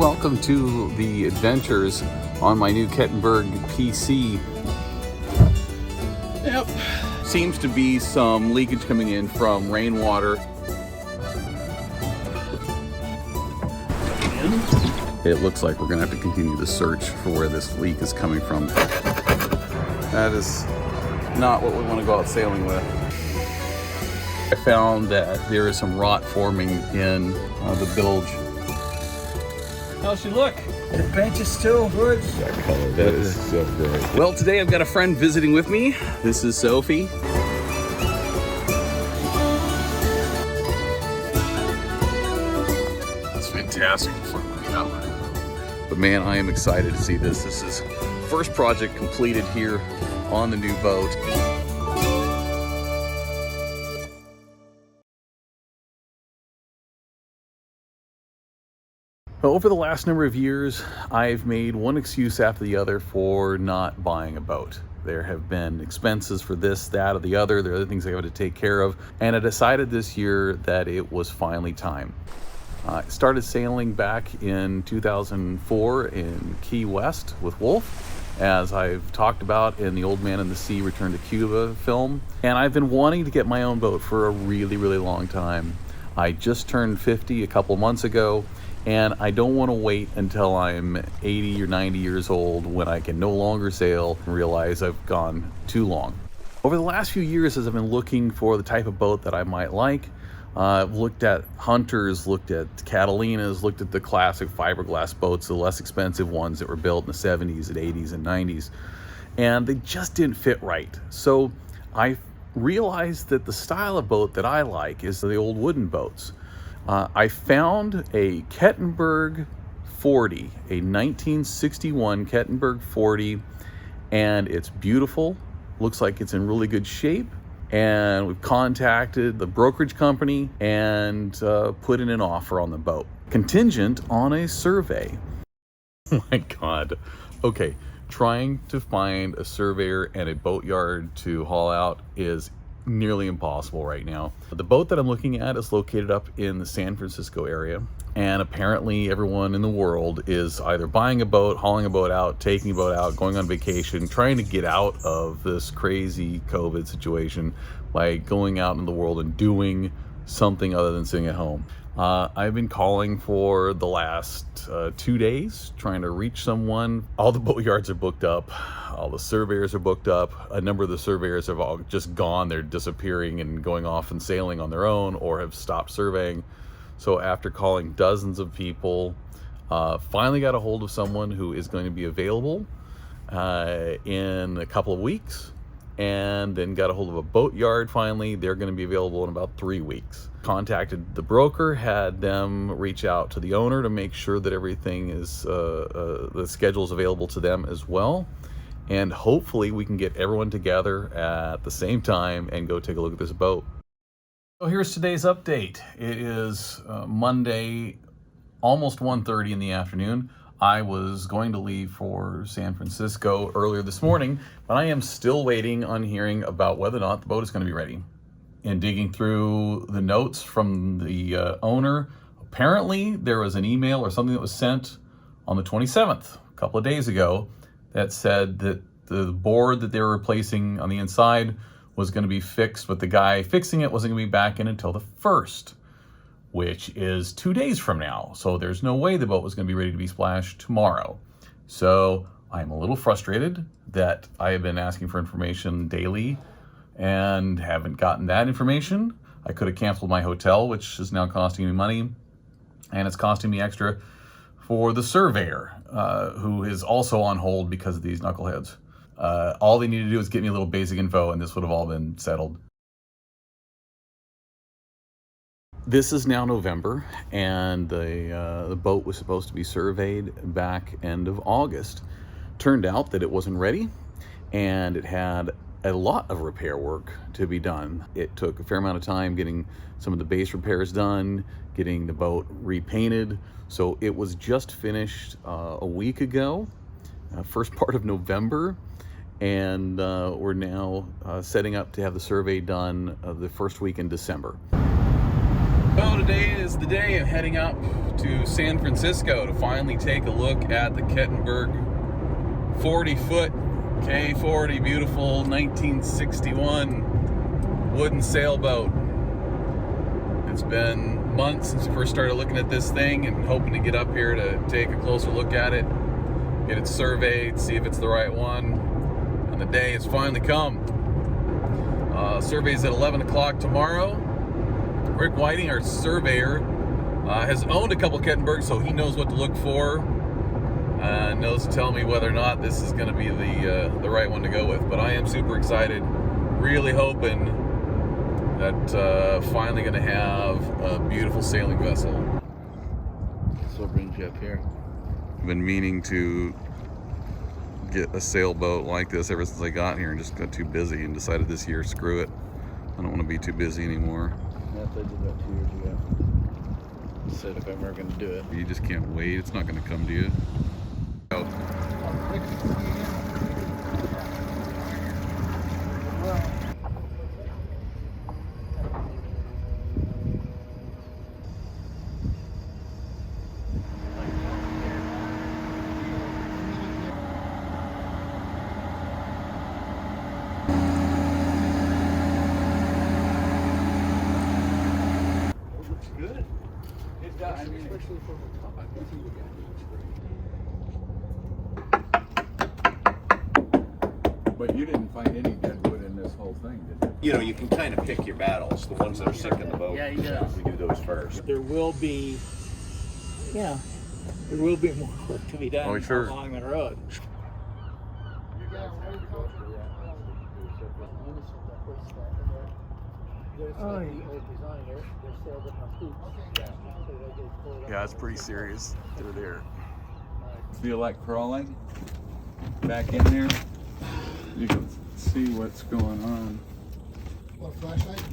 welcome to the adventures on my new Kettenburg PC. Yep, seems to be some leakage coming in from rainwater. And it looks like we're gonna have to continue the search for where this leak is coming from. That is not what we want to go out sailing with. I found that there is some rot forming in the bilge. How's she look? The bench is still good. That color, that is so great. Well, today I've got a friend visiting with me. This is Sophie. It's fantastic. But man, I am excited to see this. This is first project completed here on the new boat. Over the last number of years, I've made one excuse after the other for not buying a boat. There have been expenses for this, that, or the other. There are other things I have to take care of. And I decided this year that it was finally time. I started sailing back in 2004 in Key West with Wolf, as I've talked about in the Old Man and the Sea Return to Cuba film. And I've been wanting to get my own boat for a really, really long time. I just turned 50 a couple months ago, and I don't want to wait until I'm 80 or 90 years old when I can no longer sail and realize I've gone too long. Over the last few years, as I've been looking for the type of boat that I might like, I've looked at Hunters, looked at Catalinas, looked at the classic fiberglass boats, the less expensive ones that were built in the 70s and 80s and 90s, and they just didn't fit right. So I realized that the style of boat that I like is the old wooden boats. I found a Kettenburg 40, a 1961 Kettenburg 40, and it's beautiful. Looks like it's in really good shape. And we've contacted the brokerage company and put in an offer on the boat, contingent on a survey. Oh my God. Okay, trying to find a surveyor and a boatyard to haul out is nearly impossible right now. The boat that I'm looking at is located up in the San Francisco area, and apparently everyone in the world is either buying a boat, hauling a boat out, taking a boat out, going on vacation, trying to get out of this crazy COVID situation by going out in the world and doing something other than sitting at home. I've been calling for the last 2 days, trying to reach someone. All the boatyards are booked up. All the surveyors are booked up. A number of the surveyors have all just gone. They're disappearing and going off and sailing on their own or have stopped surveying. So after calling dozens of people, finally got a hold of someone who is going to be available in a couple of weeks. And then got a hold of a boatyard finally. They're going to be available in about 3 weeks. Contacted the broker, had them reach out to the owner to make sure that everything is, the schedule is available to them as well. And hopefully we can get everyone together at the same time and go take a look at this boat. So here's today's update. It is Monday, almost 1:30 in the afternoon. I was going to leave for San Francisco earlier this morning, but I am still waiting on hearing about whether or not the boat is going to be ready. And digging through the notes from the owner, apparently there was an email or something that was sent on the 27th, a couple of days ago, that said that the board that they were replacing on the inside was going to be fixed, but the guy fixing it wasn't going to be back in until the 1st. Which is 2 days from now. So there's no way the boat was going to be ready to be splashed tomorrow. So I'm a little frustrated that I have been asking for information daily and haven't gotten that information. I could have canceled my hotel, which is now costing me money, and it's costing me extra for the surveyor, who is also on hold because of these knuckleheads. All they need to do is get me a little basic info, and this would have all been settled. This is now November, and the boat was supposed to be surveyed back end of August. Turned out that it wasn't ready, and it had a lot of repair work to be done. It took a fair amount of time getting some of the base repairs done, getting the boat repainted. So it was just finished a week ago, first part of November, and we're now setting up to have the survey done the first week in December. Well, today is the day of heading up off to San Francisco to finally take a look at the Kettenburg 40-foot K40, beautiful 1961 wooden sailboat. It's been months since we first started looking at this thing and hoping to get up here to take a closer look at it, get it surveyed, see if it's the right one, and the day has finally come. Survey's at 11 o'clock tomorrow. Rick Whiting, our surveyor, has owned a couple Kettenbergs, so he knows what to look for, knows to tell me whether or not this is going to be the right one to go with. But I am super excited, really hoping that finally going to have a beautiful sailing vessel. So what brings you up here? I've been meaning to get a sailboat like this ever since I got here and just got too busy and decided this year, screw it. I don't want to be too busy anymore. Yeah, I did that 2 years ago. Said if I'm ever going to do it. You just can't wait. It's not going to come to you. Oh. Good. It does. I mean, especially from the top. I think you would get. But you didn't find any dead wood in this whole thing, did you? You know, you can kind of pick your battles, the ones that are sick in the boat. Yeah, you do. We do those first. There will be, there will be more work to be done Oh, sure. along the road. Oh, Yeah, it's pretty serious. They're there. Feel like crawling back in there? You can see what's going on. What, flashlight?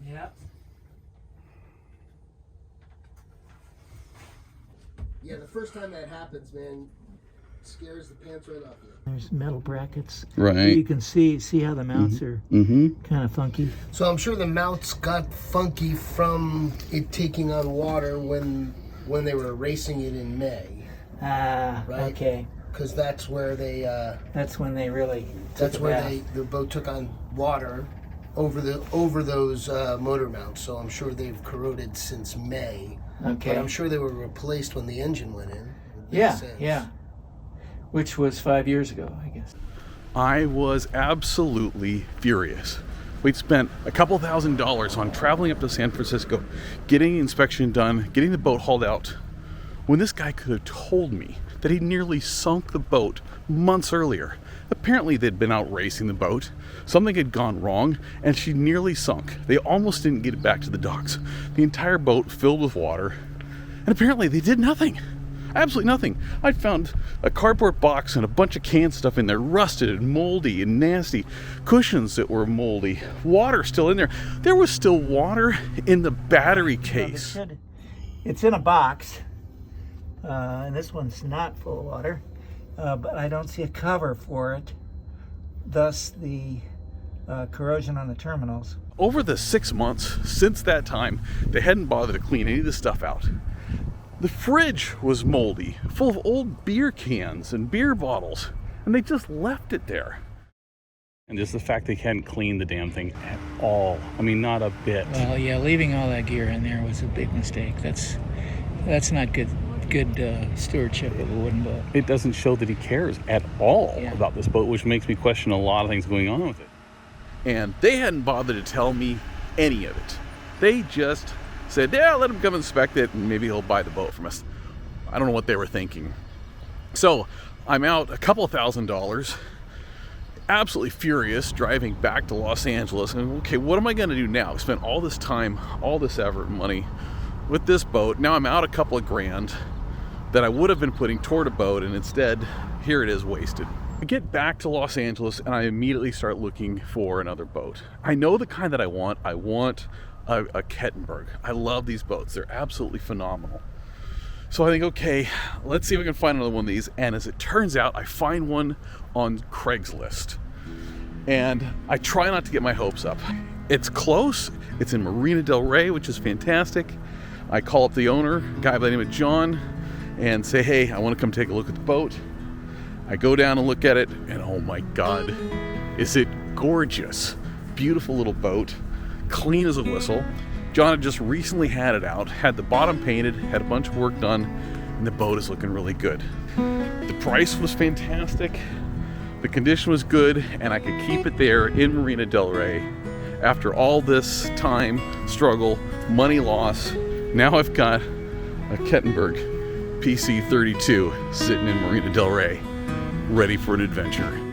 Yeah. Yeah, the first time that happens, man, scares the pants right off you. There's metal brackets. Right. You can see how the mounts are kind of funky. So I'm sure the mounts got funky from it taking on water when they were racing it in May. Ah, Right. okay. Because that's where they. That's when they really. That's where the boat took on water over those motor mounts. So I'm sure they've corroded since May. Okay. But I'm sure they were replaced when the engine went in. Yeah. Which was 5 years ago, I guess. I was absolutely furious. We'd spent a couple $1,000s on traveling up to San Francisco, getting the inspection done, getting the boat hauled out, when this guy could have told me that he nearly sunk the boat months earlier. Apparently they'd been out racing the boat, something had gone wrong, and she nearly sunk. They almost didn't get it back to the docks. The entire boat filled with water, and apparently they did nothing. Absolutely nothing. I found a cardboard box and a bunch of canned stuff in there, rusted and moldy and nasty. Cushions that were moldy. Water still in there. There was still water in the battery case. It's in a box, and this one's not full of water, but I don't see a cover for it. Thus the corrosion on the terminals. Over the 6 months since that time, they hadn't bothered to clean any of this stuff out. The fridge was moldy, full of old beer cans and beer bottles, and they just left it there. And just the fact they hadn't cleaned the damn thing at all. I mean, not a bit. Well, yeah, leaving all that gear in there was a big mistake. That's not good stewardship of a wooden boat. It doesn't show that he cares at all Yeah. about this boat, which makes me question a lot of things going on with it. And they hadn't bothered to tell me any of it. They just said, yeah, let him come inspect it and maybe he'll buy the boat from us. I don't know what they were thinking. So I'm out a couple $1,000s, absolutely furious, driving back to Los Angeles. And okay, what am I going to do now? I spent all this time, all this effort and money with this boat. Now I'm out a couple of grand that I would have been putting toward a boat, and instead, here it is wasted. I get back to Los Angeles and I immediately start looking for another boat. I know the kind that I want. I want a Kettenburg. I love these boats. They're absolutely phenomenal. So I think, okay, let's see if I can find another one of these. And as it turns out, I find one on Craigslist. And I try not to get my hopes up. It's close. It's in Marina del Rey, which is fantastic. I call up the owner, a guy by the name of John, and say, hey, I want to come take a look at the boat. I go down and look at it, and oh my God, is it gorgeous. Beautiful little boat, clean as a whistle. John had just recently had it out, had the bottom painted, had a bunch of work done, and the boat is looking really good. The price was fantastic, the condition was good, and I could keep it there in Marina del Rey. After all this time, struggle, money loss, now I've got a Kettenburg PC-32 sitting in Marina del Rey, ready for an adventure.